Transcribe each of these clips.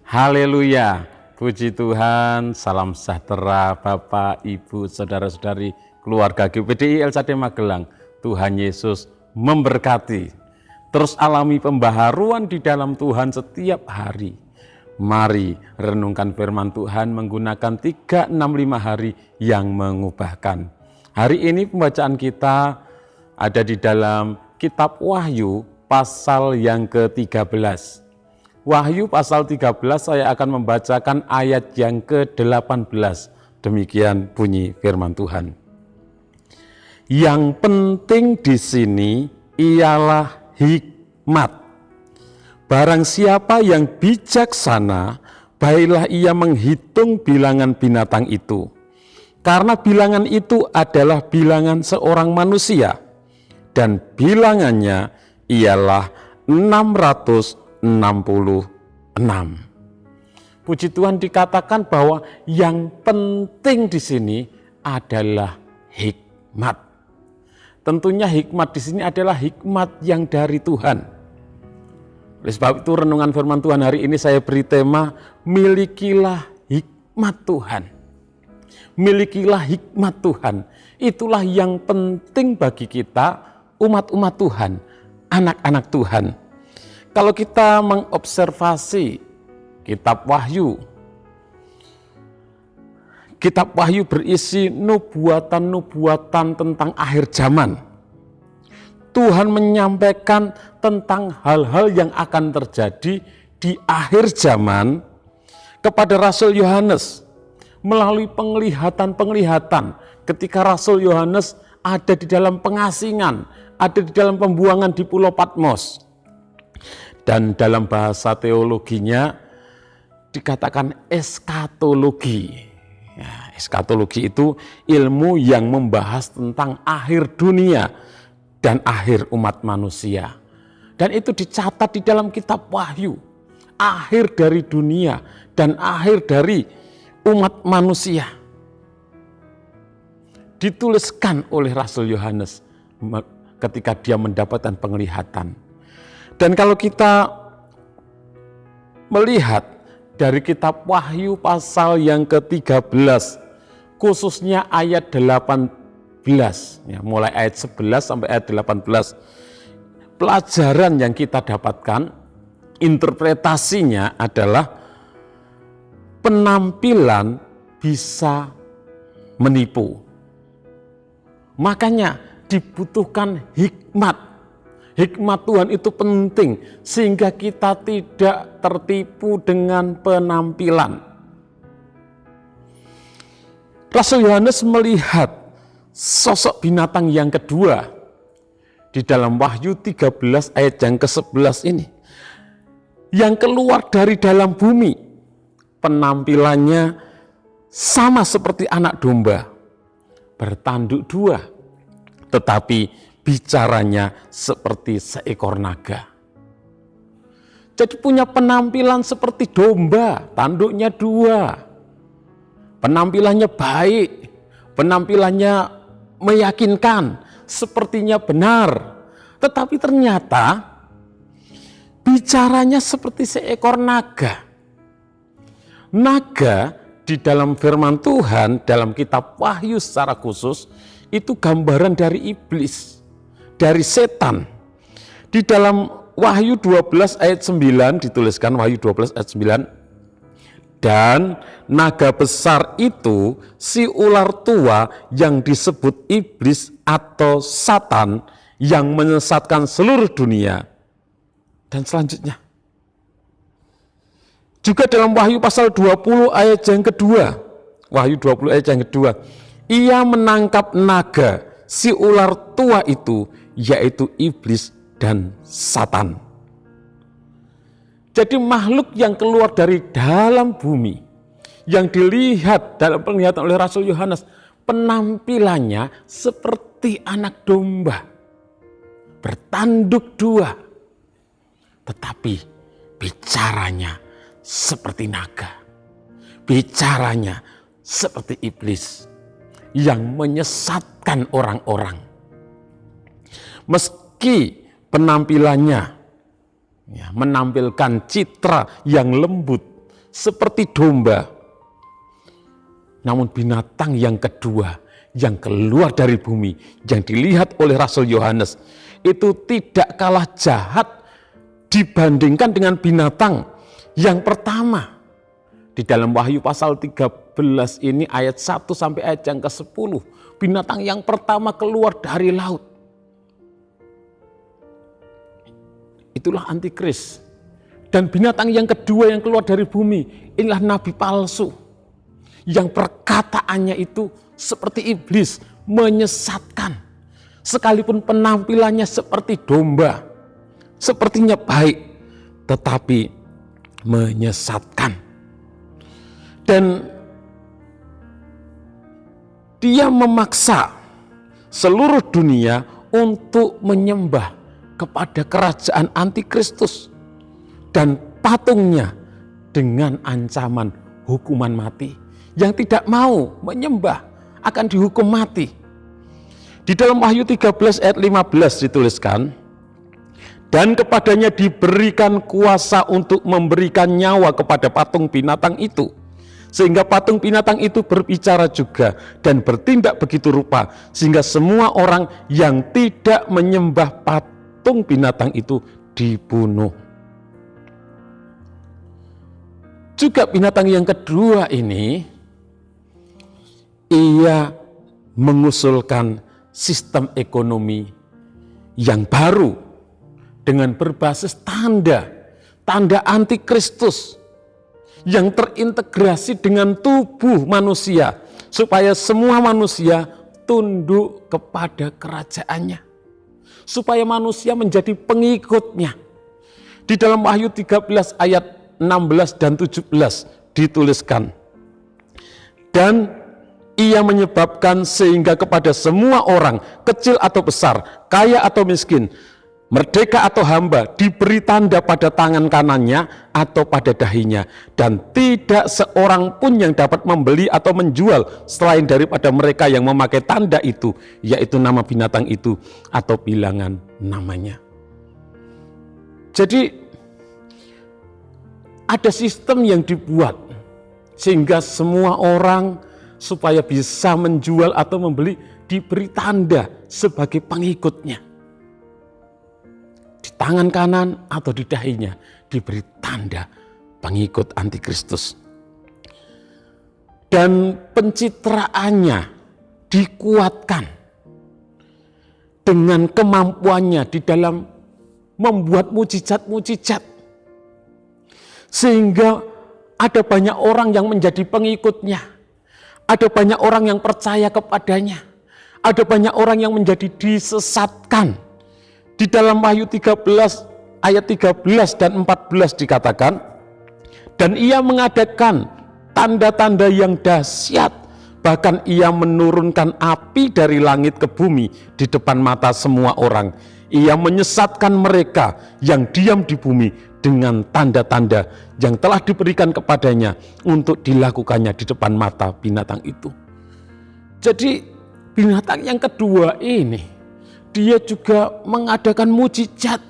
Haleluya, puji Tuhan, salam sejahtera Bapak, Ibu, Saudara-saudari, keluarga GPDI LCD Magelang. Tuhan Yesus memberkati. Terus alami pembaharuan di dalam Tuhan setiap hari. Mari renungkan firman Tuhan menggunakan 365 hari yang mengubahkan. Hari ini pembacaan kita ada di dalam kitab Wahyu pasal yang ke-13. Wahyu pasal 13 saya akan membacakan ayat yang ke-18. Demikian bunyi firman Tuhan. Yang penting di sini ialah hikmat. Barang siapa yang bijaksana, baiklah ia menghitung bilangan binatang itu. Karena bilangan itu adalah bilangan seorang manusia. Dan bilangannya ialah 666. Puji Tuhan, dikatakan bahwa yang penting di sini adalah hikmat. Tentunya hikmat di sini adalah hikmat yang dari Tuhan. Oleh sebab itu renungan firman Tuhan hari ini saya beri tema, milikilah hikmat Tuhan. Milikilah hikmat Tuhan. Itulah yang penting bagi kita, umat-umat Tuhan, anak-anak Tuhan. Kalau kita mengobservasi kitab Wahyu berisi nubuatan-nubuatan tentang akhir zaman. Tuhan menyampaikan tentang hal-hal yang akan terjadi di akhir zaman kepada Rasul Yohanes melalui penglihatan-penglihatan ketika Rasul Yohanes ada di dalam pengasingan, ada di dalam pembuangan di Pulau Patmos. Dan dalam bahasa teologinya dikatakan eskatologi. Ya, eskatologi itu ilmu yang membahas tentang akhir dunia dan akhir umat manusia. Dan itu dicatat di dalam kitab Wahyu. Akhir dari dunia dan akhir dari umat manusia. Dituliskan oleh Rasul Yohanes ketika dia mendapatkan penglihatan. Dan kalau kita melihat dari kitab Wahyu pasal yang ke-13, khususnya ayat 18, ya, mulai ayat 11 sampai ayat 18, pelajaran yang kita dapatkan, interpretasinya adalah penampilan bisa menipu. Makanya dibutuhkan hikmat. Hikmat Tuhan itu penting sehingga kita tidak tertipu dengan penampilan. Rasul Yohanes melihat sosok binatang yang kedua di dalam Wahyu 13 ayat yang ke-11 ini. Yang keluar dari dalam bumi, penampilannya sama seperti anak domba, bertanduk dua, tetapi bicaranya seperti seekor naga. Jadi punya penampilan seperti domba, tanduknya dua. Penampilannya baik, penampilannya meyakinkan, sepertinya benar. Tetapi ternyata bicaranya seperti seekor naga. Naga di dalam firman Tuhan, dalam kitab Wahyu secara khusus, itu gambaran dari iblis, dari setan. Di dalam Wahyu 12 ayat 9 dituliskan, Wahyu 12 ayat 9, dan naga besar itu si ular tua yang disebut iblis atau Satan yang menyesatkan seluruh dunia. Dan selanjutnya juga dalam Wahyu pasal 20 ayat yang kedua, Wahyu 20 ayat yang kedua, ia menangkap naga si ular tua itu, yaitu iblis dan Satan. Jadi makhluk yang keluar dari dalam bumi, yang dilihat dalam penglihatan oleh Rasul Yohanes, penampilannya seperti anak domba, bertanduk dua, tetapi bicaranya seperti naga, bicaranya seperti iblis yang menyesatkan orang-orang. Meski penampilannya menampilkan citra yang lembut, seperti domba. Namun binatang yang kedua yang keluar dari bumi, yang dilihat oleh Rasul Yohanes, itu tidak kalah jahat dibandingkan dengan binatang yang pertama. Di dalam Wahyu pasal 13 ini ayat 1 sampai ayat yang ke-10, binatang yang pertama keluar dari laut. Itulah antikris. Dan binatang yang kedua yang keluar dari bumi, inilah nabi palsu. Yang perkataannya itu seperti iblis, menyesatkan. Sekalipun penampilannya seperti domba, sepertinya baik, tetapi menyesatkan. Dan dia memaksa seluruh dunia untuk menyembah kepada kerajaan antikristus dan patungnya dengan ancaman hukuman mati. Yang tidak mau menyembah akan dihukum mati. Di dalam Wahyu 13 ayat 15 dituliskan, dan kepadanya diberikan kuasa untuk memberikan nyawa kepada patung binatang itu, sehingga patung binatang itu berbicara juga dan bertindak begitu rupa, sehingga semua orang yang tidak menyembah patung binatang itu dibunuh. Juga binatang yang kedua ini, ia mengusulkan sistem ekonomi yang baru dengan berbasis tanda antikristus yang terintegrasi dengan tubuh manusia, supaya semua manusia tunduk kepada kerajaannya, supaya manusia menjadi pengikutnya. Di dalam Wahyu 13 ayat 16 dan 17 dituliskan, dan ia menyebabkan sehingga kepada semua orang, kecil atau besar, kaya atau miskin, merdeka atau hamba, diberi tanda pada tangan kanannya atau pada dahinya, dan tidak seorang pun yang dapat membeli atau menjual selain daripada mereka yang memakai tanda itu, yaitu nama binatang itu atau bilangan namanya. Jadi ada sistem yang dibuat sehingga semua orang supaya bisa menjual atau membeli diberi tanda sebagai pengikutnya. Di tangan kanan atau di dahinya diberi tanda pengikut antikristus. Dan pencitraannya dikuatkan dengan kemampuannya di dalam membuat mujizat-mujizat, sehingga ada banyak orang yang menjadi pengikutnya. Ada banyak orang yang percaya kepadanya. Ada banyak orang yang menjadi disesatkan. Di dalam Wahyu 13 ayat 13 dan 14 dikatakan, dan ia mengadakan tanda-tanda yang dahsyat, bahkan ia menurunkan api dari langit ke bumi di depan mata semua orang. Ia menyesatkan mereka yang diam di bumi dengan tanda-tanda yang telah diberikan kepadanya untuk dilakukannya di depan mata binatang itu. Jadi binatang yang kedua ini, dia juga mengadakan mujizat.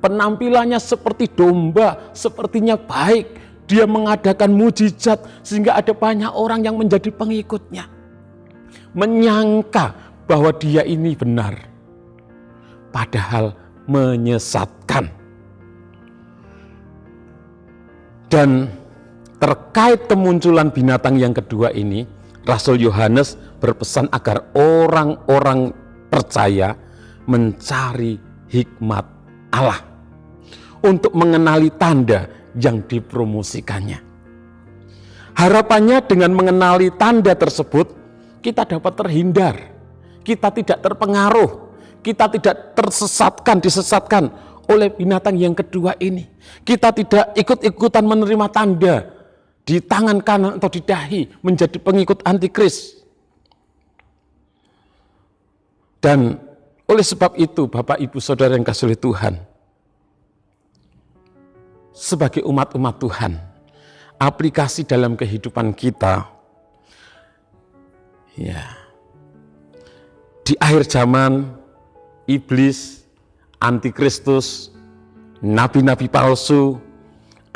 Penampilannya seperti domba, sepertinya baik. Dia mengadakan mujizat sehingga ada banyak orang yang menjadi pengikutnya, menyangka bahwa dia ini benar, padahal menyesatkan. Dan terkait kemunculan binatang yang kedua ini, Rasul Yohanes berpesan agar orang-orang percaya mencari hikmat Allah untuk mengenali tanda yang dipromosikannya. Harapannya dengan mengenali tanda tersebut, kita dapat terhindar, kita tidak terpengaruh, kita tidak disesatkan oleh binatang yang kedua ini. Kita tidak ikut-ikutan menerima tanda di tangan kanan atau di dahi menjadi pengikut antikris. Dan oleh sebab itu, Bapak Ibu Saudara yang kasih oleh Tuhan, sebagai umat-umat Tuhan, aplikasi dalam kehidupan kita, ya, di akhir zaman, iblis, antikristus, nabi-nabi palsu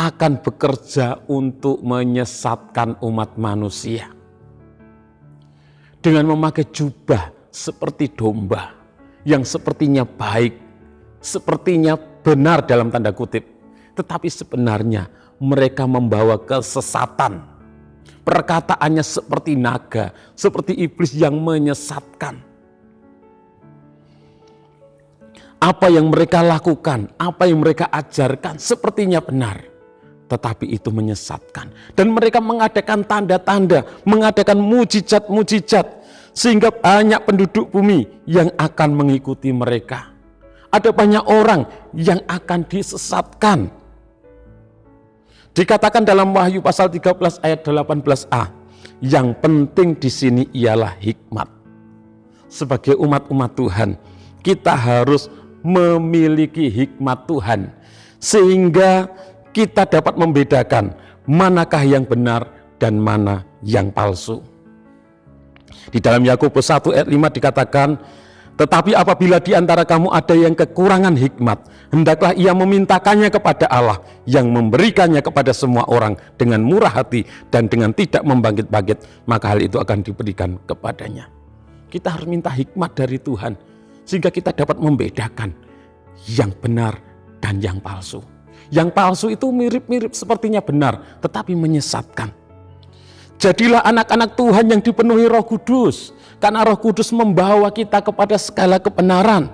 akan bekerja untuk menyesatkan umat manusia. Dengan memakai jubah seperti domba, yang sepertinya baik, sepertinya benar dalam tanda kutip, tetapi sebenarnya mereka membawa kesesatan. Perkataannya seperti naga, seperti iblis yang menyesatkan. Apa yang mereka lakukan, apa yang mereka ajarkan sepertinya benar, tetapi itu menyesatkan. Dan mereka mengadakan tanda-tanda, mengadakan mujizat-mujizat, sehingga banyak penduduk bumi yang akan mengikuti mereka. Ada banyak orang yang akan disesatkan. Dikatakan dalam Wahyu pasal 13 ayat 18a, yang penting di sini ialah hikmat. Sebagai umat-umat Tuhan, kita harus memiliki hikmat Tuhan, sehingga kita dapat membedakan manakah yang benar dan mana yang palsu. Di dalam Yakobus 1 ayat 5 dikatakan, tetapi apabila di antara kamu ada yang kekurangan hikmat, hendaklah ia memintakannya kepada Allah yang memberikannya kepada semua orang dengan murah hati dan dengan tidak membangkit-bangkit, maka hal itu akan diberikan kepadanya. Kita harus minta hikmat dari Tuhan, sehingga kita dapat membedakan yang benar dan yang palsu. Yang palsu itu mirip-mirip sepertinya benar, tetapi menyesatkan. Jadilah anak-anak Tuhan yang dipenuhi Roh Kudus, karena Roh Kudus membawa kita kepada segala kebenaran.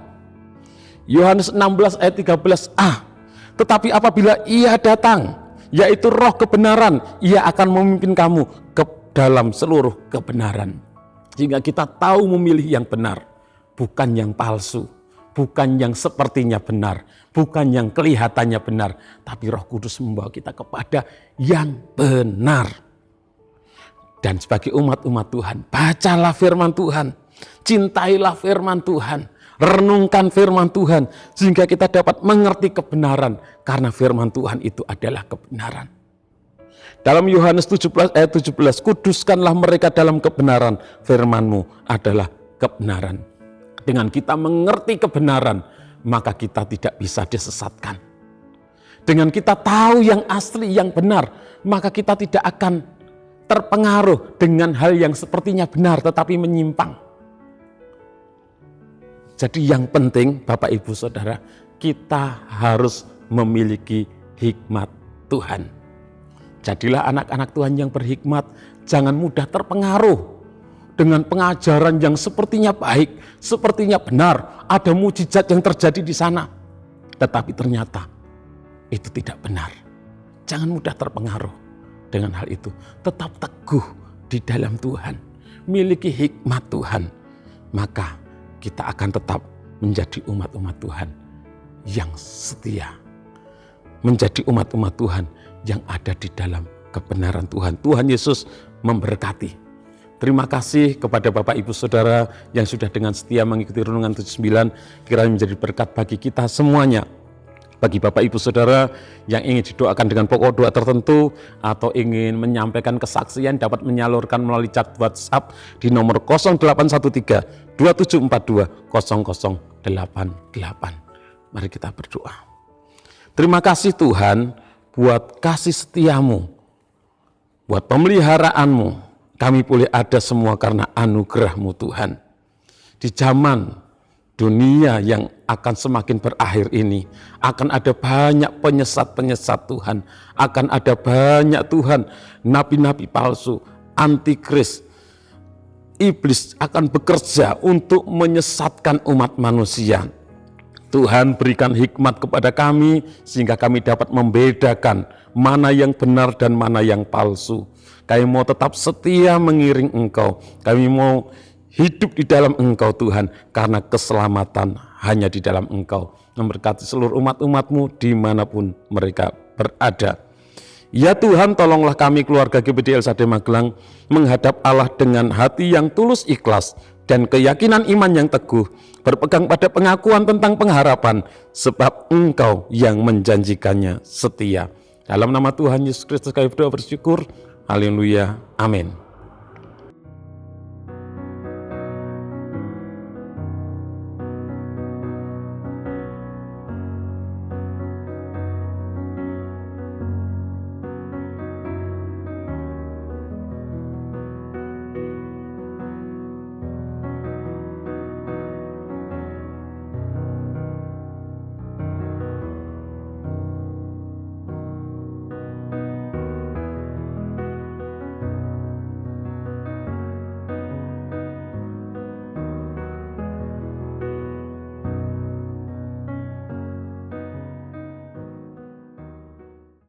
Yohanes 16 ayat 13a, tetapi apabila ia datang, yaitu Roh kebenaran, ia akan memimpin kamu ke dalam seluruh kebenaran. Sehingga kita tahu memilih yang benar, bukan yang palsu, bukan yang sepertinya benar, bukan yang kelihatannya benar, tapi Roh Kudus membawa kita kepada yang benar. Dan sebagai umat-umat Tuhan, bacalah firman Tuhan, cintailah firman Tuhan, renungkan firman Tuhan, sehingga kita dapat mengerti kebenaran, karena firman Tuhan itu adalah kebenaran. Dalam Yohanes 17 ayat 17, kuduskanlah mereka dalam kebenaran, firman-Mu adalah kebenaran. Dengan kita mengerti kebenaran, maka kita tidak bisa disesatkan. Dengan kita tahu yang asli, yang benar, maka kita tidak akan terpengaruh dengan hal yang sepertinya benar tetapi menyimpang. Jadi yang penting Bapak Ibu Saudara, kita harus memiliki hikmat Tuhan. Jadilah anak-anak Tuhan yang berhikmat, jangan mudah terpengaruh dengan pengajaran yang sepertinya baik, sepertinya benar, ada mujizat yang terjadi di sana, tetapi ternyata itu tidak benar. Jangan mudah terpengaruh dengan hal itu, tetap teguh di dalam Tuhan, miliki hikmat Tuhan, maka kita akan tetap menjadi umat-umat Tuhan yang setia, menjadi umat-umat Tuhan yang ada di dalam kebenaran Tuhan. Tuhan Yesus memberkati. Terima kasih kepada Bapak Ibu Saudara yang sudah dengan setia mengikuti Renungan 79, kiranya menjadi berkat bagi kita semuanya. Bagi Bapak Ibu Saudara yang ingin didoakan dengan pokok doa tertentu atau ingin menyampaikan kesaksian, dapat menyalurkan melalui chat WhatsApp di nomor 0813 2742 0088. Mari kita berdoa. Terima kasih Tuhan buat kasih setiamu, buat pemeliharaanmu. Kami boleh ada semua karena anugerah-Mu Tuhan. Di zaman dunia yang akan semakin berakhir ini, akan ada banyak penyesat-penyesat Tuhan, akan ada banyak Tuhan, nabi-nabi palsu, antikris, iblis akan bekerja untuk menyesatkan umat manusia. Tuhan berikan hikmat kepada kami, sehingga kami dapat membedakan mana yang benar dan mana yang palsu. Kami mau tetap setia mengiring Engkau, kami mau hidup di dalam Engkau Tuhan, karena keselamatan hanya di dalam Engkau. Memberkati seluruh umat-umat-Mu dimanapun mereka berada. Ya Tuhan, tolonglah kami keluarga GBD LSAD Magelang menghadap Allah dengan hati yang tulus ikhlas dan keyakinan iman yang teguh, berpegang pada pengakuan tentang pengharapan, sebab Engkau yang menjanjikannya setia. Dalam nama Tuhan Yesus Kristus kami berdoa bersyukur. Haleluya. Amin.